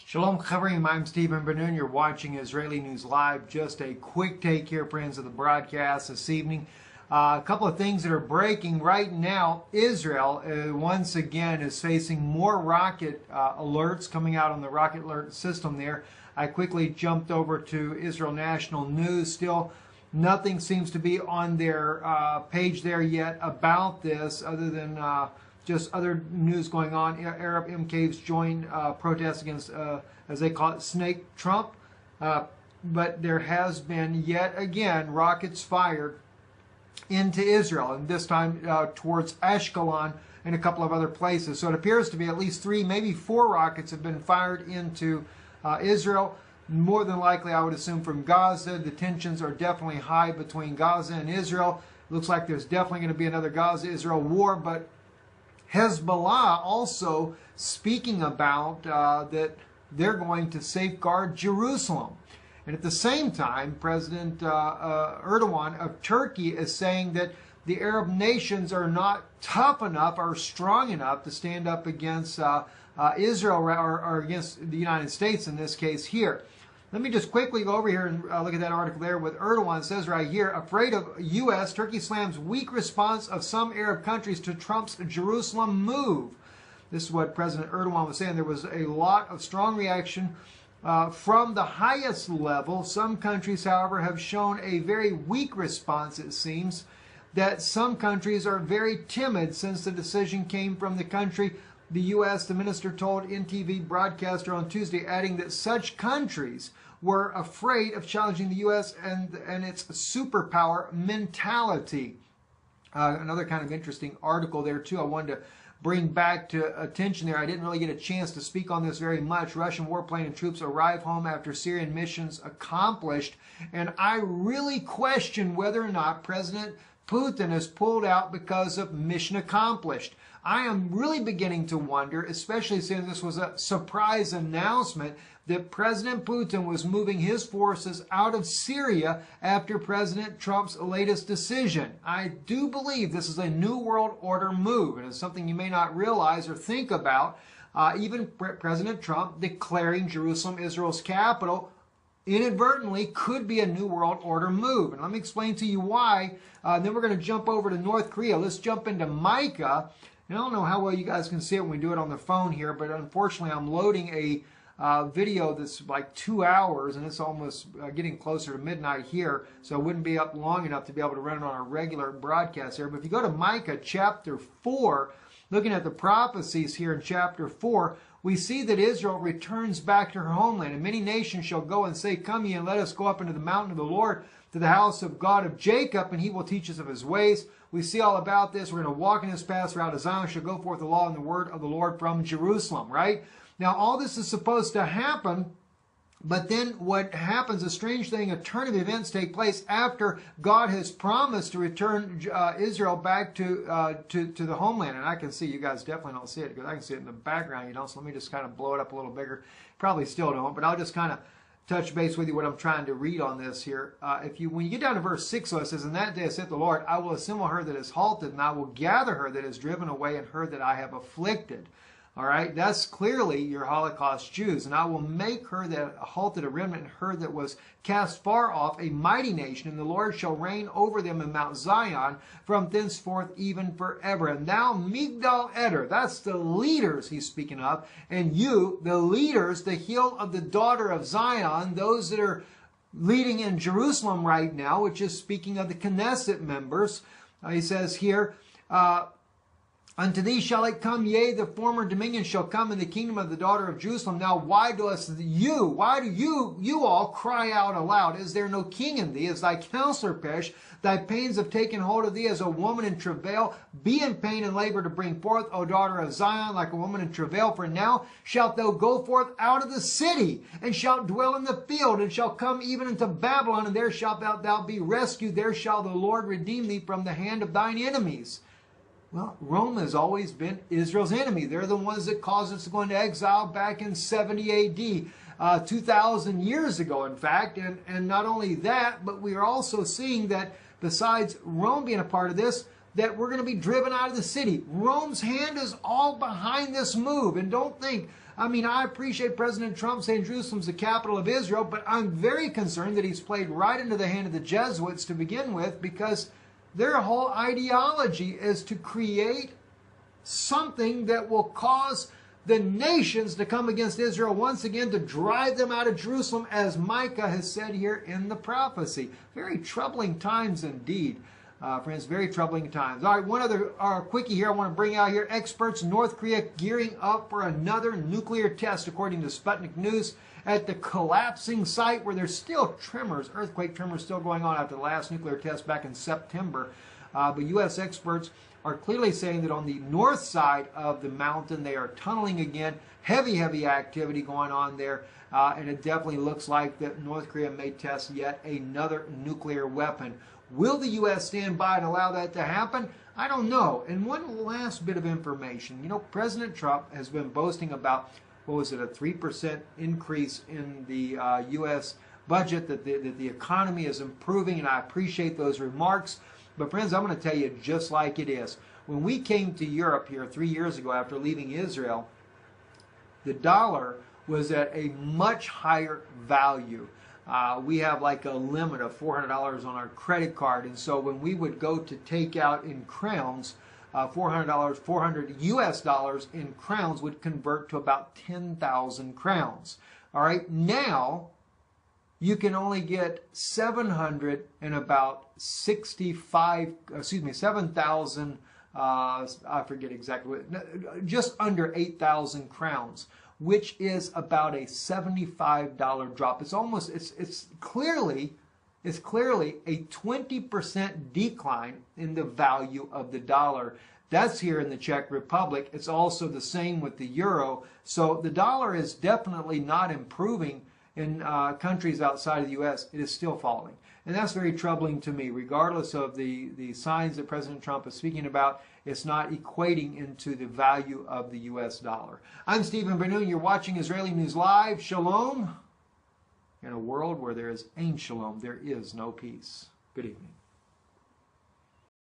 Shalom Chavrim, I'm Stephen Benoon. You're watching Israeli News Live. Just a quick take here, friends, of the broadcast this evening. A couple of things that are breaking right now. Israel, once again, is facing more rocket alerts coming out on the rocket alert system there. I quickly jumped over to Israel National News. Still, nothing seems to be on their page there yet about this, other than just other news going on. Arab MKs joined protests against, as they call it, Snake Trump. But there has been, yet again, rockets fired into Israel, and this time towards Ashkelon and a couple of other places. So it appears to be at least 3, maybe 4 rockets have been fired into Israel. More than likely, I would assume, from Gaza. The tensions are definitely high between Gaza and Israel. Looks like there's definitely going to be another Gaza-Israel war, but Hezbollah also speaking about that they're going to safeguard Jerusalem. And at the same time, President Erdogan of Turkey is saying that the Arab nations are not tough enough or strong enough to stand up against Israel or against the United States in this case here. Let me just quickly go over here and look at that article there with Erdogan. It says right here, afraid of U.S., Turkey slams weak response of some Arab countries to Trump's Jerusalem move. This is what President Erdogan was saying. There was a lot of strong reaction from the highest level. Some countries, however, have shown a very weak response, it seems, that some countries are very timid since the decision came from the country. The U.S., the minister told NTV broadcaster on Tuesday, adding that such countries were afraid of challenging the U.S. and its superpower mentality. Another kind of interesting article there, too, I wanted to bring back to attention there. I didn't really get a chance to speak on this very much. Russian warplane and troops arrive home after Syrian missions accomplished. And I really question whether or not President Putin has pulled out because of mission accomplished. I am really beginning to wonder, especially since this was a surprise announcement, that President Putin was moving his forces out of Syria after President Trump's latest decision. I do believe this is a New World Order move, and it's something you may not realize or think about. Even President Trump declaring Jerusalem Israel's capital inadvertently could be a New World Order move. And let me explain to you why. Then we're going to jump over to North Korea. Let's jump into Micah. And I don't know how well you guys can see it when we do it on the phone here, but unfortunately I'm loading a video that's like 2 hours, and it's almost getting closer to midnight here, so it wouldn't be up long enough to be able to run it on a regular broadcast here. But if you go to Micah chapter 4, looking at the prophecies here in chapter 4, we see that Israel returns back to her homeland, and many nations shall go and say, Come ye, and let us go up into the mountain of the Lord, to the house of God of Jacob, and he will teach us of his ways. We see all about this. We're going to walk in his paths. Out of Zion shall go forth the law and the word of the Lord from Jerusalem, right? Now, all this is supposed to happen, but then what happens, a strange thing, a turn of events take place after God has promised to return Israel back to the homeland. And I can see, you guys definitely don't see it, because I can see it in the background, you know, so let me just kind of blow it up a little bigger. Probably still don't, but I'll just kind of touch base with you what I'm trying to read on this here. When you get down to verse 6, so it says, In that day saith the Lord, I will assemble her that is halted, and I will gather her that is driven away, and her that I have afflicted. All right, that's clearly your Holocaust Jews. And I will make her that halted a remnant, and her that was cast far off a mighty nation, and the Lord shall reign over them in Mount Zion from thenceforth even forever. And thou, Migdal Eder, that's the leaders he's speaking of, and you, the leaders, the hill of the daughter of Zion, those that are leading in Jerusalem right now, which is speaking of the Knesset members. He says here, Unto thee shall it come, yea, the former dominion shall come in the kingdom of the daughter of Jerusalem. Now why do you all cry out aloud? Is there no king in thee? Is thy counselor perished? Thy pains have taken hold of thee as a woman in travail. Be in pain and labor to bring forth, O daughter of Zion, like a woman in travail. For now shalt thou go forth out of the city, and shalt dwell in the field, and shalt come even into Babylon, and there shalt thou be rescued. There shall the Lord redeem thee from the hand of thine enemies. Well, Rome has always been Israel's enemy. They're the ones that caused us to go into exile back in 70 A.D., 2,000 years ago, in fact. And not only that, but we are also seeing that besides Rome being a part of this, that we're going to be driven out of the city. Rome's hand is all behind this move. And don't think I mean, I appreciate President Trump saying Jerusalem's the capital of Israel, but I'm very concerned that he's played right into the hand of the Jesuits to begin with, because their whole ideology is to create something that will cause the nations to come against Israel once again, to drive them out of Jerusalem, as Micah has said here in the prophecy. Very troubling times indeed. Friends, very troubling times. All right, one other quickie here I want to bring out here. Experts in North Korea gearing up for another nuclear test, according to Sputnik News, at the collapsing site where there's still tremors, earthquake tremors still going on after the last nuclear test back in September. But U.S. experts are clearly saying that on the north side of the mountain, they are tunneling again. Heavy activity going on there. And it definitely looks like that North Korea may test yet another nuclear weapon. Will the U.S. stand by and allow that to happen? I don't know. And one last bit of information. You know, President Trump has been boasting about, what was it, a 3% increase in the U.S. budget, that the economy is improving, and I appreciate those remarks. But friends, I'm going to tell you just like it is. When we came to Europe here 3 years ago after leaving Israel, the dollar was at a much higher value. We have like a limit of $400 on our credit card, and so when we would go to take out in crowns, $400 US dollars in crowns would convert to about 10,000 crowns. All right, now you can only get 700 and about 7,000. I forget exactly, just under 8,000 crowns, which is about a $75 drop. It's almost, it's clearly a 20% decline in the value of the dollar. That's here in the Czech Republic. It's also the same with the euro. So the dollar is definitely not improving in countries outside of the U.S. It is still falling. And that's very troubling to me. Regardless of the signs that President Trump is speaking about, it's not equating into the value of the U.S. dollar. I'm Stephen Bernoon. You're watching Israeli News Live. Shalom. In a world where there is ain't shalom, there is no peace. Good evening.